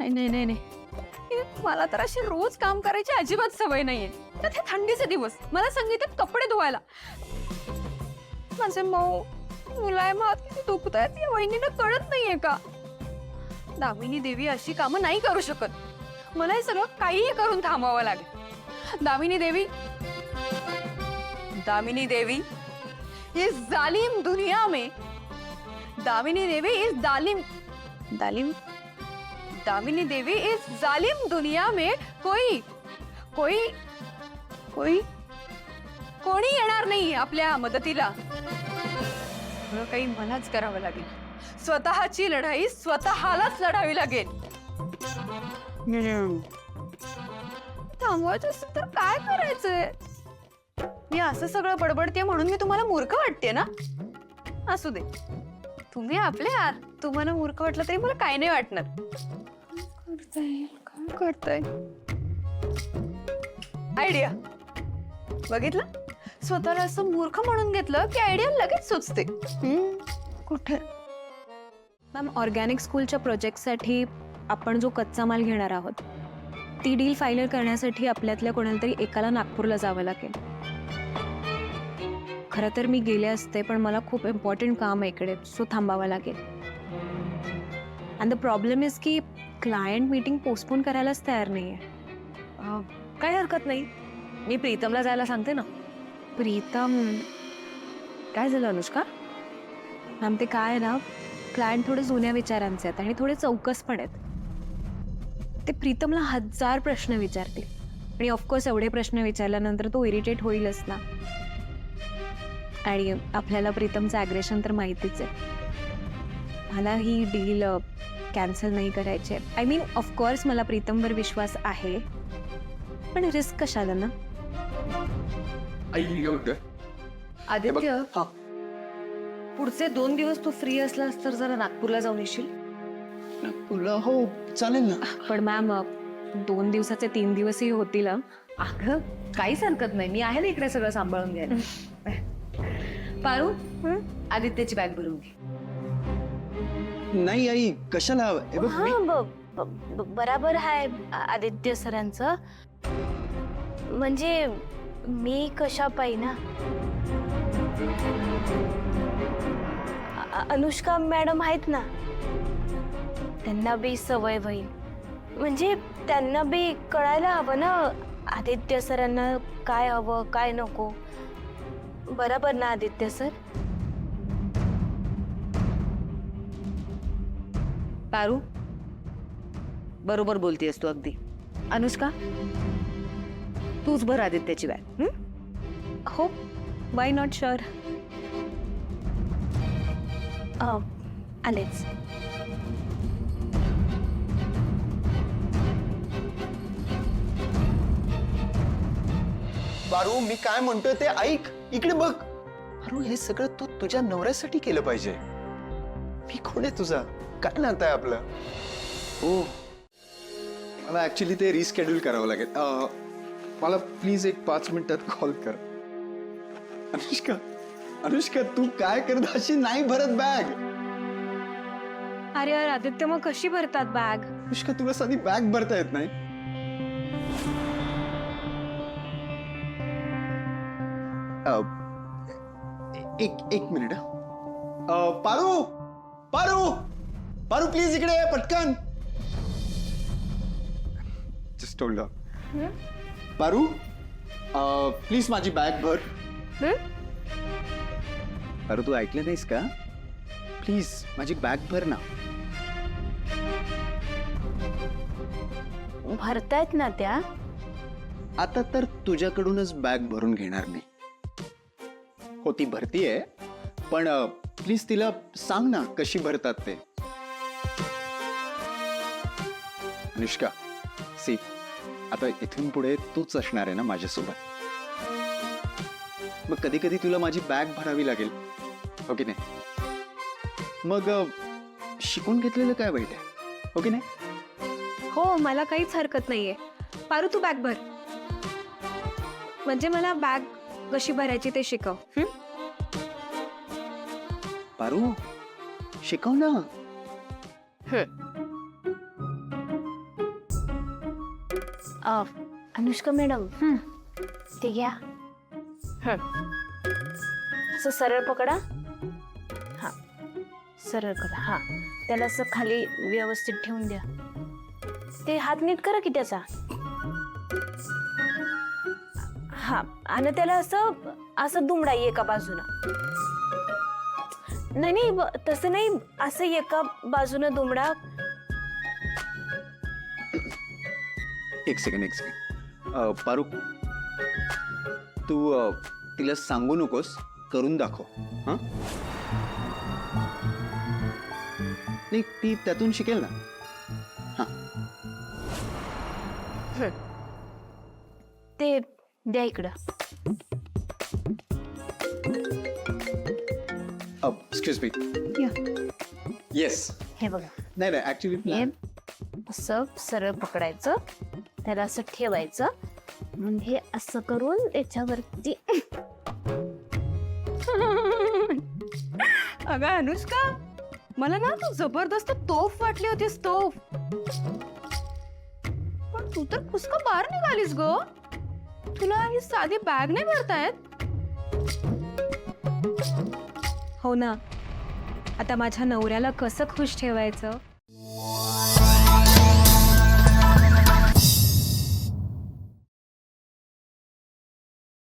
नाही नाही नाही नाही, मला तर अशी रोज काम करायची अजिबात सवय नाहीये. त्यात हे थंडीचे दिवस, मला सांगितलं कपडे धुवायला. माझे मऊ मुलायम हात किती दुखतायत या वहिनीला कळत नाहीये का? दामिनी देवी अशी कामं नाही करू शकत. मला हे सगळं काहीही करून थांबवावं लागेल. दामिनी देवी, दामिनी देवी, इस जालिम दुनिया में, दामिनी देवी इस दालिम दामिनी देवी इस जालिम दुनिया में कोई कोई कोई कोणी येणार नाही आपल्या मदतीला. सगळं काही मलाच करावं लागेल. स्वतःची लढाई स्वतःलाच लढावी लागेल. थांबवायचं असेल तर काय करायचंय? मी असं सगळं बडबडते म्हणून मी तुम्हाला मूर्ख वाटते ना? असू दे, तुम्ही आपले आहात. तुम्हाला मूर्ख वाटलं तरी मला काय नाही वाटणार. काय करताय? आयडिया बघितलं, स्वतःला असं मूर्ख म्हणून घेतलं की आयडिया लगेच सुचते. कुठे? मॅम, ऑर्गॅनिक स्कूलच्या प्रोजेक्टसाठी आपण जो कच्चा माल घेणार आहोत ती डील फायनल करण्यासाठी आपल्यातल्या कोणाला तरी एकाला नागपूरला जावं लागेल. खरं तर मी गेले असते, पण मला खूप इम्पॉर्टंट काम आहे इकडे, सो थांबावं लागेल. अँड द प्रॉब्लेम इज की क्लायंट मीटिंग पोस्टपोन करायलाच तयार नाही आहे. काही हरकत नाही, मी प्रीतमला जायला सांगते ना. प्रीतम? काय झालं अनुष्का? मॅम, ते काय आहे ना, क्लायंट थोडे जुन्या विचारांचे आहेत आणि थोडे चौकस पण आहेत. ते प्रीतमला 1000 प्रश्न विचारतील आणि ऑफकोर्स एवढे प्रश्न विचारल्यानंतर तो इरिटेट होईलच ना. आणि आपल्याला प्रीतमचं ॲग्रेशन तर माहितीच आहे. मला ही डील कॅन्सल नाही करायची आहे. आय मीन ऑफकोर्स मला प्रीतमवर विश्वास आहे, पण रिस्क कशाला ना. आदित्य, पुढचे 2 दिवस तू फ्री असलास तर जरा नागपूरला जाऊन येशील? नागपूरला? हो चालेल ना. पण मॅम, 2 दिवसाचे 3 दिवसही होतील. अगं काहीच हरकत नाही, मी आहे ना इकडे सगळं सांभाळून घ्यायला. पारू, आदित्यची बॅग भरून घे. नाही आई, कशाला? हे बघ, बराबर आहे आदित्य सरांचं. म्हणजे मी कशा पाहिना, अनुष्का मॅडम आहेत ना, त्यांना बी सवय होईल. म्हणजे त्यांना बी कळायला हवं ना आदित्य सरांना काय हवं काय नको. बरोबर ना आदित्य सर? पारू, बरोबर बोलतेस तू अगदी. अनुष्का, तूच भर आदित्यची बॅग. हो, वाय नॉट शुअर. आलेच. बारू, मी काय म्हणतोय ते ऐक. इकडे बघ. बारू, हे सगळं तू तुझ्या नवऱ्यासाठी केलं पाहिजे. मी कोण आहे तुझा? काय नातं आहे आपलं? हो, मला ऍक्च्युली ते रिस्केड्यूल करावं लागेल. मला प्लीज एक 5 मिनिटात कॉल कर. अनुष्का, अनुष्का, तू काय करत? अशी नाही भरत बॅग. अरे यार आदित्य, मग कशी भरतात बॅग? अनुष्का, तुला साधी बॅग भरता येत नाही? एक मिनिट. पारू, पारू, पारू, प्लीज इकडे ये, पटकन. Just hold on. Paru, please माझी बॅग भर. पारू, तू ऐकलं नाहीस का? प्लीज माझी बॅग भर ना. भरतायत ना त्या. आता तर तुझ्याकडूनच बॅग भरून घेणार मी. हो, ती भरतीये, पण प्लीज तिला सांग ना कशी भरतात ते. अनुष्का, सी, आता इथून पुढे तूच असणार आहे ना माझ्यासोबत. मग कधी कधी तुला माझी बॅग भरावी लागेल, हो की नाही? मग शिकून घेतलेलं काय वाईट आहे, हो की नाही? हो, मला काहीच हरकत नाहीये. पारू, तू बॅग भर. म्हणजे मला बॅग कशी भरायची ते शिकव. पारू, शिकव ना. अनुष्का मॅडम ते घ्या. असं सरळ पकडा. हा सरळ करा. हा त्याला असं खाली व्यवस्थित ठेवून द्या. ते हात नीट करा की त्याचा. हा आणि त्याला असं असं दुमडा एका बाजूला. नाही नाही तसं नाही, असं एका बाजूनं दुमडा. एक सेकंड पारू, तू तिला सांगू नकोस, करून दाखव. हा नाही, ती त्यातून शिकेल ना. ते द्या इकडं. Excuse me. येस. हे बघा, नाही नाही ऍक्च्युली हे असं सरळ पकडायचं, त्याला असं ठेवायचं, मग हे असं करून त्याच्यावरती. अगं अनुष्का, मला ना तू जबरदस्त तोफ वाटली होतीस, तोफ. पण तू तर पुष्कळ बाहेर निघालीस ग. तुला ही साधी बॅग नाही भरतायत? हो ना, आता माझ्या नवऱ्याला कसं खुश ठेवायचं